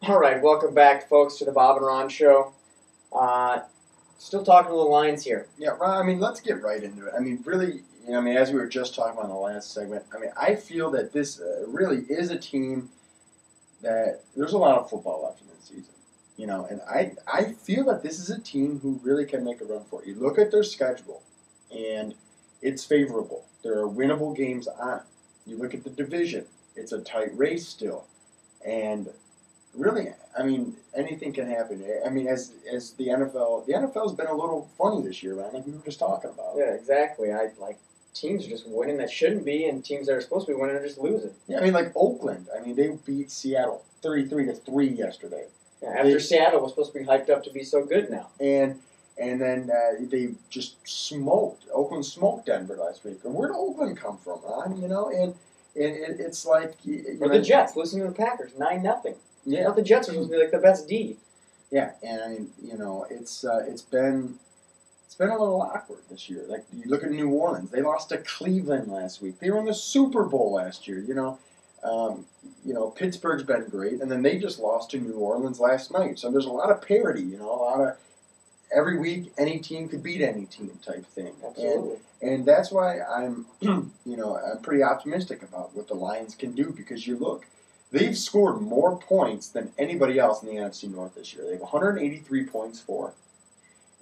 All right, welcome back, folks, to the Bob and Ron Show. Still talking to the Lions here. Yeah, Ron, let's get right into it. Really, as we were just talking about in the last segment, I feel that this really is a team that there's a lot of football left in the season. And I feel that this is a team who really can make a run for it. You look at their schedule, and it's favorable. There are winnable games on it. You look at the division, it's a tight race still. And really, anything can happen. As the NFL's been a little funny this year, man. Like we were just talking about. Yeah, exactly. Teams are just winning that shouldn't be, and teams that are supposed to be winning are just losing. Yeah, like Oakland. they beat Seattle 33-3 yesterday. Yeah, after Seattle was supposed to be hyped up to be so good now. And then they just smoked. Oakland smoked Denver last week. And where did Oakland come from, Ron? And it's like or the Jets losing to the Packers 9-0. Yeah, the Jets are supposed to be like the best D. Yeah, and it's been a little awkward this year. Like you look at New Orleans, they lost to Cleveland last week. They were in the Super Bowl last year. Pittsburgh's been great, and then they just lost to New Orleans last night. So there's a lot of parity. A lot of every week any team could beat any team type thing. Absolutely. And that's why I'm I'm pretty optimistic about what the Lions can do because you look. They've scored more points than anybody else in the NFC North this year. They have 183 points for.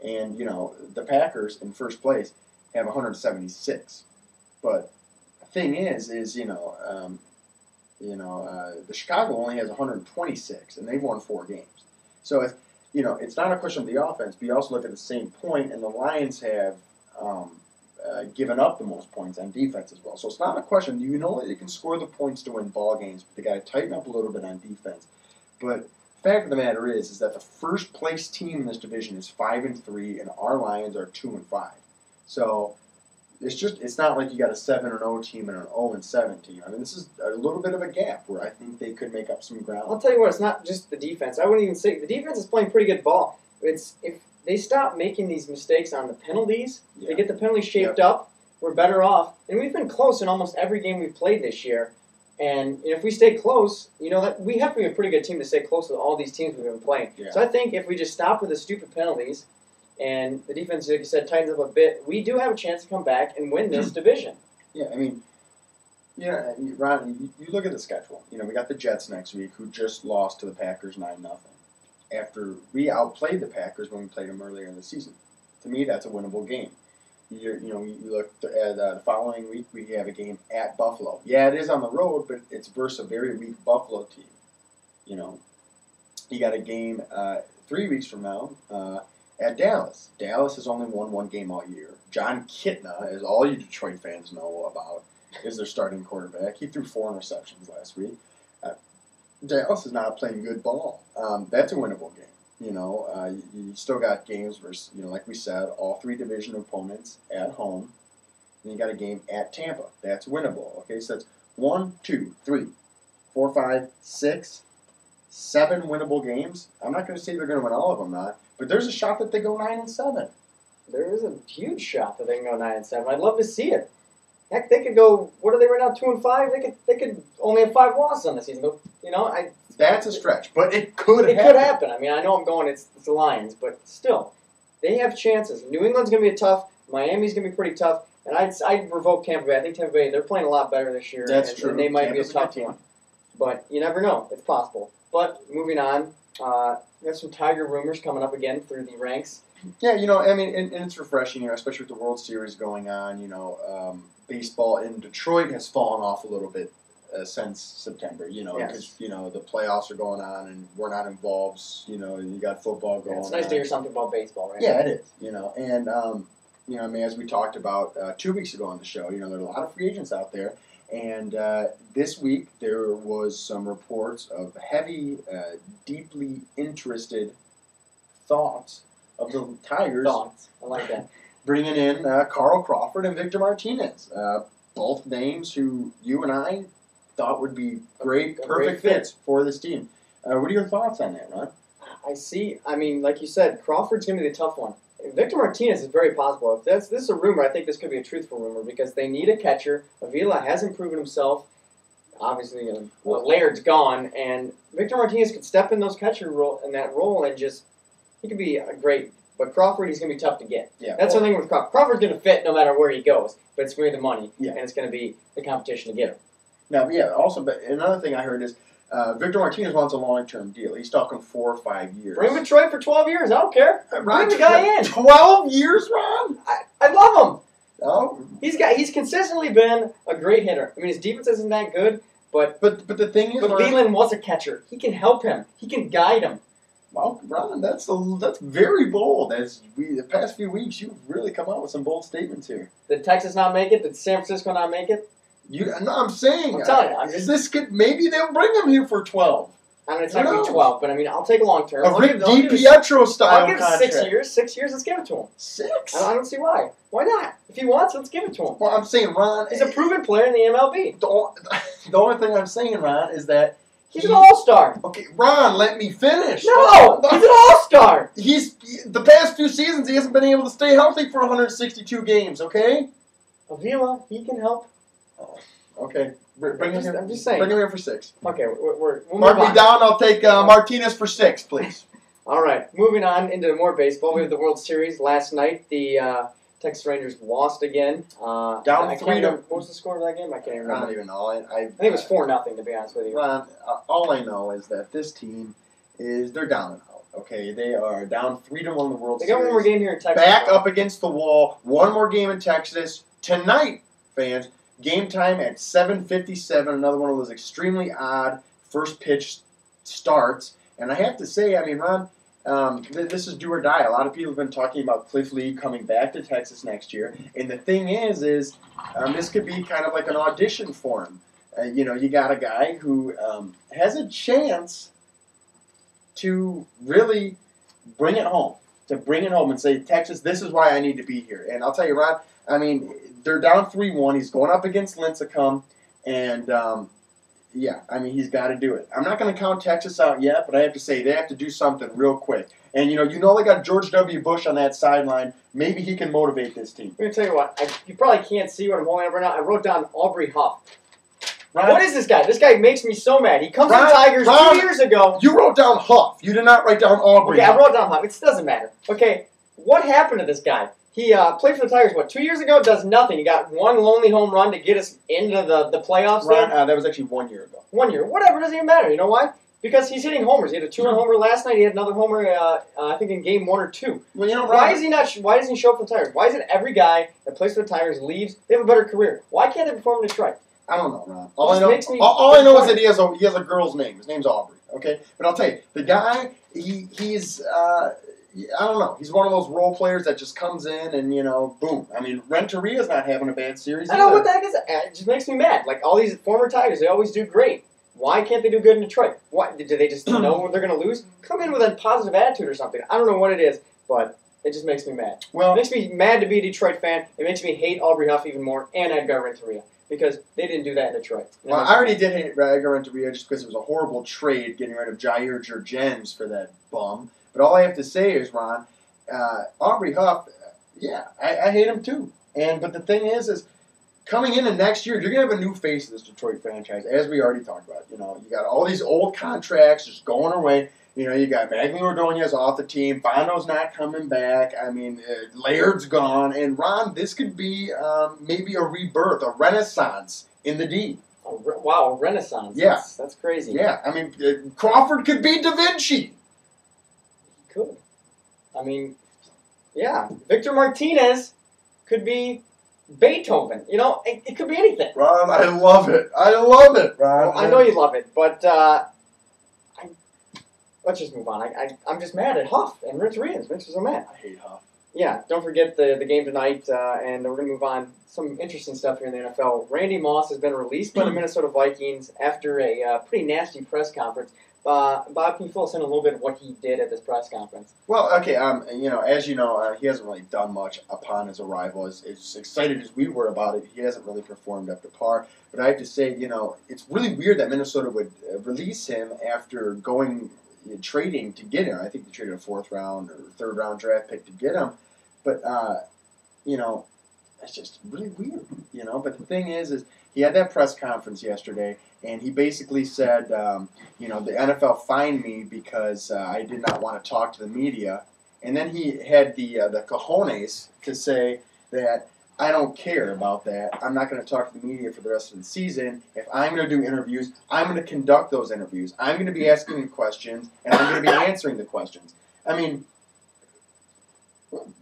And, the Packers in first place have 176. But the thing is the Chicago only has 126, and they've won 4 games. So, it's not a question of the offense, but you also look at the same point, and the Lions have given up the most points on defense as well. So it's not a question. That they can score the points to win ball games, but they got to tighten up a little bit on defense. But the fact of the matter is that the first place team in this division is 5-3, and our Lions are 2-5. So it's not like you got a 7-0 team and an 0-7 team. This is a little bit of a gap where I think they could make up some ground. I'll tell you what, it's not just the defense. I wouldn't even say the defense is playing pretty good ball. It's if they stop making these mistakes on the penalties, they get the penalties shaped up, we're better off. And we've been close in almost every game we've played this year. And if we stay close, that we have to be a pretty good team to stay close with all these teams we've been playing. Yeah. So I think if we just stop with the stupid penalties and the defense, like you said, tightens up a bit, we do have a chance to come back and win this division. Yeah, Ron, you look at the schedule. We got the Jets next week, who just lost to the Packers 9-0. After we outplayed the Packers when we played them earlier in the season. To me, that's a winnable game. You look at the following week, we have a game at Buffalo. Yeah, it is on the road, but it's versus a very weak Buffalo team. You got a game 3 weeks from now at Dallas. Dallas has only won 1 game all year. John Kitna, as all you Detroit fans know about, is their starting quarterback. He threw 4 interceptions last week. Dallas is not playing good ball. That's a winnable game. You still got games versus, like we said, all 3 division opponents at home. And you got a game at Tampa. That's winnable. Okay, so that's 1, 2, 3, 4, 5, 6, 7 winnable games. I'm not going to say they're going to win all of them, but there's a shot that they go 9-7. There is a huge shot that they can go 9-7. I'd love to see it. Heck, they could go. What are they right now? 2-5. They could only have 5 losses on the season. But, that's a stretch, but it could happen. It could happen. I know I'm going. It's the Lions, but still, they have chances. New England's going to be tough. Miami's going to be pretty tough. And I'd revoke Tampa Bay. I think Tampa Bay, they're playing a lot better this year. That's true. And they might be a tough team. But you never know. It's possible. But moving on, we have some Tiger rumors coming up again through the ranks. Yeah, and it's refreshing, especially with the World Series going on. Baseball in Detroit has fallen off a little bit since September, because, the playoffs are going on and we're not involved, you got football going on. It's nice to hear something about baseball, right? Yeah, it is, and, as we talked about 2 weeks ago on the show, there are a lot of free agents out there, and this week there was some reports of heavy, deeply interested thoughts of the Tigers. Thoughts, I like that. Bringing in Carl Crawford and Victor Martinez, both names who you and I thought would be perfect fits for this team. What are your thoughts on that, Ron? I see. Like you said, Crawford's going to be the tough one. Victor Martinez is very possible. If this is a rumor, I think this could be a truthful rumor because they need a catcher. Avila hasn't proven himself. obviously Laird's gone, and Victor Martinez could step in that role and just he could be great. But Crawford, he's going to be tough to get. Yeah. That's the thing with Crawford. Crawford's going to fit no matter where he goes, but it's going to be the money, Yeah. and it's going to be the competition to get him. Now, yeah, also, but another thing I heard is Victor Martinez wants a long-term deal. He's talking 4 or 5 years. Bring him to Detroit for 12 years. I don't care. Bring the guy in. 12 years, Ron? I love him. Oh. He's consistently been a great hitter. I mean, his defense isn't that good, but the thing is, but Leland was a catcher. He can help him. He can guide him. Well, Ron, that's very bold. The past few weeks, you've really come out with some bold statements here. Did Texas not make it? Did San Francisco not make it? No, I'm saying. I'm telling you. Maybe they'll bring him here for 12. I mean, it's not going to be 12, but I mean, I'll take a long term. A Rick DiPietro style I'll give contract. 6 years. 6 years, let's give it to him. 6? I don't see why. Why not? If he wants, let's give it to him. Well, I'm saying, Ron. He's a proven player in the MLB. The only thing I'm saying, Ron, is that he's an all-star. Okay, Ron, let me finish. No, he's an all-star. The past few seasons, he hasn't been able to stay healthy for 162 games. Okay. Avila, he can help. Oh, okay. Bring him here. I'm just saying. Bring him here for 6. Okay, we'll mark me down. I'll take Martinez for 6, please. All right, moving on into more baseball. We have the World Series last night. The Texas Rangers lost again. Down 3 to. What was the score of that game? I can't even remember. I don't even know. I think it was 4-0. To be honest with you. Ron, all I know is that this team they're down and out. Okay, they are down 3-1 in the World Series. They got one more game here in Texas. Back up against the wall. One more game in Texas tonight, fans. Game time at 7:57. Another one of those extremely odd first pitch starts. And I have to say, I mean, Ron, this is do or die. A lot of people have been talking about Cliff Lee coming back to Texas next year. And the thing is this could be kind of like an audition for him. You got a guy who has a chance to really bring it home. To bring it home and say, Texas, this is why I need to be here. And I'll tell you, Ron, I mean, they're down 3-1. He's going up against Lincecum, and he's got to do it. I'm not going to count Texas out yet, but I have to say they have to do something real quick. And they got George W. Bush on that sideline. Maybe he can motivate this team. Let me tell you what. You probably can't see what I'm holding up right now. I wrote down Aubrey Huff. Ron, what is this guy? This guy makes me so mad. He comes to the Tigers 2 years ago. You wrote down Huff. You did not write down Aubrey. Okay, Huff. I wrote down Huff. It doesn't matter. Okay, what happened to this guy? He played for the Tigers, 2 years ago? Does nothing. He got one lonely home run to get us into the playoffs. Ron, that was actually 1 year ago. 1 year. Whatever, doesn't even matter. You know why? Because he's hitting homers. He had a 2-run homer last night. He had another homer, I think, in game 1 or 2. Well, Ron, why doesn't he show up for the Tigers? Why is it every guy that plays for the Tigers leaves? They have a better career. Why can't they perform in Detroit? I don't know, Ron. All I know is that he has a girl's name. His name's Aubrey. Okay, but I'll tell you, the guy he's I don't know. He's one of those role players that just comes in and boom. I mean, Renteria's not having a bad series. I don't know what the heck is that? It just makes me mad. Like all these former Tigers, they always do great. Why can't they do good in Detroit? What do they just know they're going to lose? Come in with a positive attitude or something. I don't know what it is, but it just makes me mad. Well, it makes me mad to be a Detroit fan. It makes me hate Aubrey Huff even more and Edgar Renteria. Because they didn't do that in Detroit. Well, I already did hate Edgar Renteria just because it was a horrible trade getting rid of Jair Jurgens for that bum. But all I have to say is, Ron, Aubrey Huff, I hate him too. But the thing is coming into next year, you're going to have a new face of this Detroit franchise, as we already talked about. You got all these old contracts just going away. You got Magny Ordonez off the team. Bondo's not coming back. I mean, Laird's gone. And, Ron, this could be maybe a rebirth, a renaissance in the D. Wow, a renaissance. Yeah. That's crazy. Yeah, I mean, Crawford could be Da Vinci. He could. I mean, yeah. Victor Martinez could be Beethoven. It could be anything. Ron, I love it. I love it, Ron. Well, I know you love it, but let's just move on. I'm just mad at Huff and Rich Rians. Rich is so mad. I hate Huff. Yeah, don't forget the game tonight, and we're going to move on. Some interesting stuff here in the NFL. Randy Moss has been released by the Minnesota Vikings after a pretty nasty press conference. Bob, can you fill us in a little bit of what he did at this press conference? Well, okay, as you know, he hasn't really done much upon his arrival. As excited as we were about it, he hasn't really performed up to par. But I have to say, it's really weird that Minnesota would release him after trading to get him. I think they traded a 4th round or 3rd round draft pick to get him. But, that's just really weird, But the thing is he had that press conference yesterday, and he basically said, the NFL fined me because I did not want to talk to the media. And then he had the cojones to say that I don't care about that. I'm not going to talk to the media for the rest of the season. If I'm going to do interviews, I'm going to conduct those interviews. I'm going to be asking the questions, and I'm going to be answering the questions. I mean,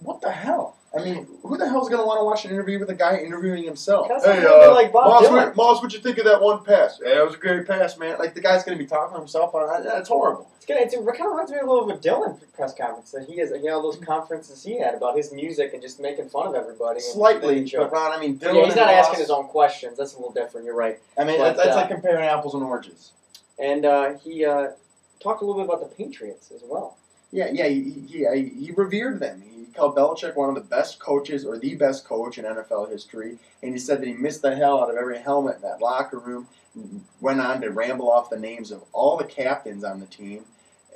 what the hell? I mean, who the hell is going to want to watch an interview with a guy interviewing himself? Hey, like Moss, what'd you think of that one pass? Yeah, it was a great pass, man. Like, the guy's going to be talking to himself. That's horrible. It kind of reminds me a little of a Dylan press conference that he has, those conferences he had about his music and just making fun of everybody. Slightly, but Ron, I mean, Dylan yeah, he's not Moss, asking his own questions. That's a little different. You're right. I mean, that's like comparing apples and oranges. And he talked a little bit about the Patriots as well. Yeah, he revered them. He called Belichick one of the best coaches, or the best coach in NFL history, and he said that he missed the hell out of every helmet in that locker room. Went on to ramble off the names of all the captains on the team,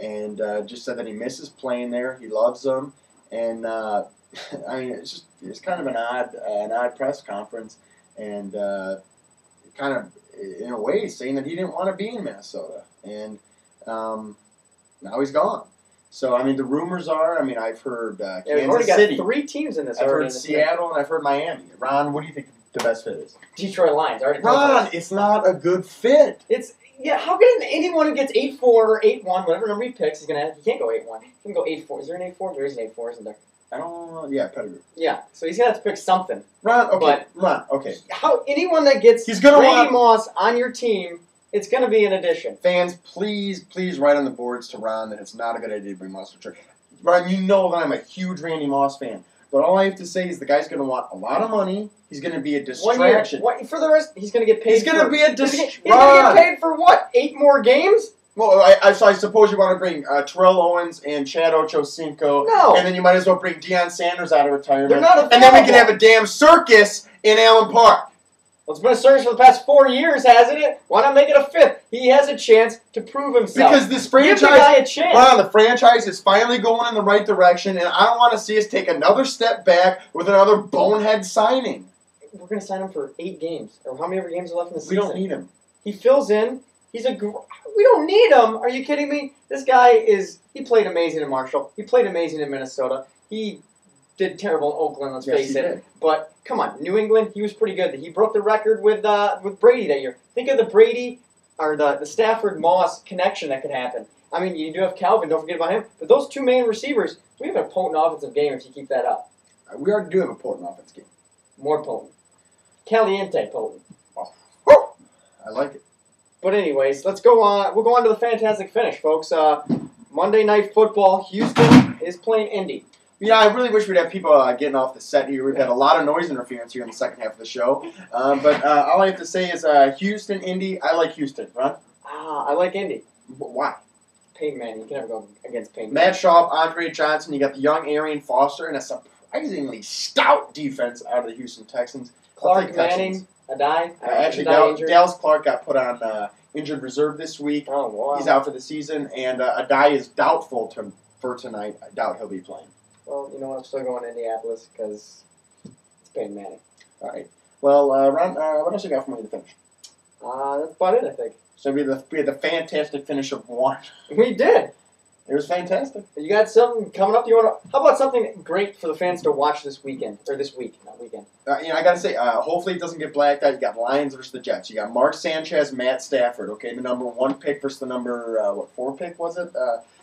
and just said that he misses playing there. He loves them, and I mean, it's kind of an odd press conference, and kind of in a way saying that he didn't want to be in Minnesota, and now he's gone. So, I mean, the rumors are, I've heard we've already got City. 3 teams in this. I've heard Seattle, and I've heard Miami. Ron, what do you think the best fit is? Detroit Lions. Ron, it's not a good fit. How can anyone who gets 8-4 or 8-1, whatever number he picks, he can't go 8-1. He can go 8-4. Is there an 8-4? There is an 8-4, isn't there? I don't know. Yeah, pedigree. Yeah, so he's going to have to pick something. Ron, okay. How anyone that gets Randy Moss on your team, it's going to be an addition. Fans, please write on the boards to Ron that it's not a good idea to bring Moss to church. Ron, you know that I'm a huge Randy Moss fan. But all I have to say is the guy's going to want a lot of money. He's going to be a distraction. For the rest, he's going to get paid. He's going to be a distraction. He's going to get paid for what? 8 more games? Well, I suppose you want to bring Terrell Owens and Chad Ochocinco. No. And then you might as well bring Deion Sanders out of retirement. They're not available. And then we can have a damn circus in Allen Park. Well, it's been a circus for the past 4 years, hasn't it? Why not make it a 5th? He has a chance to prove himself. Because this franchise, give the guy a chance. Ron, the franchise is finally going in the right direction, and I don't want to see us take another step back with another bonehead signing. We're going to sign him for 8 games. Or how many games are left in the season? We don't need him. He fills in. We don't need him. Are you kidding me? This guy he played amazing in Marshall. He played amazing in Minnesota. He did terrible in Oakland, let's face it. Did. But come on, New England, he was pretty good. He broke the record with Brady that year. Think of the Brady or the Stafford-Moss connection that could happen. I mean, you do have Calvin, don't forget about him. But those 2 main receivers, we have a potent offensive game if you keep that up. We already do have a potent offensive game. More potent. Caliente potent. Oh, I like it. But anyways, let's go on. We'll go on to the fantastic finish, folks. Monday Night Football, Houston is playing Indy. Yeah, I really wish we'd have people getting off the set here. We've had a lot of noise interference here in the second half of the show. But all I have to say is Houston, Indy. I like Houston, Ron. I like Indy. Why? Peyton Manning. You can never go against Peyton Matt Schaub, Andre Johnson. You got the young Arian Foster and a surprisingly stout defense out of the Houston Texans. Clark Manning, Adai. Actually, Dallas Clark got put on injured reserve this week. Oh, wow. He's out for the season. And Adai is doubtful for tonight. I doubt he'll be playing. Well, you know what? I'm still going to Indianapolis because it's Peyton Manning. All right. Well, Ron, what else you got for me to finish? That's about it, I think. So we had the fantastic finish of 1. We did. It was fantastic. You got something coming up? How about something great for the fans to watch this weekend or this week? Not weekend. I gotta say, hopefully it doesn't get blacked out. You got Lions versus the Jets. You got Mark Sanchez, Matt Stafford. Okay, the number 1 pick versus the number 4 pick was it?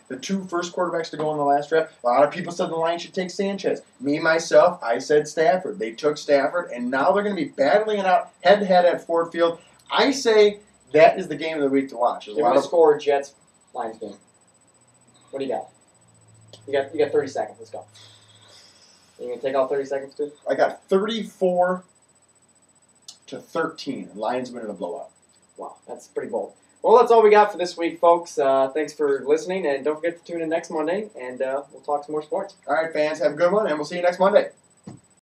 The 2 first quarterbacks to go in the last draft. A lot of people said the Lions should take Sanchez. Me, myself, I said Stafford. They took Stafford, and now they're going to be battling it out head-to-head at Ford Field. I say that is the game of the week to watch. Give me a score, Jets-Lions game. What do you got? You got 30 seconds. Let's go. You going to take all 30 seconds, too? I got 34-13. Lions win in a blowout. Wow, that's pretty bold. Well, that's all we got for this week, folks. Thanks for listening, and don't forget to tune in next Monday, and we'll talk some more sports. All right, fans, have a good one, and we'll see you next Monday.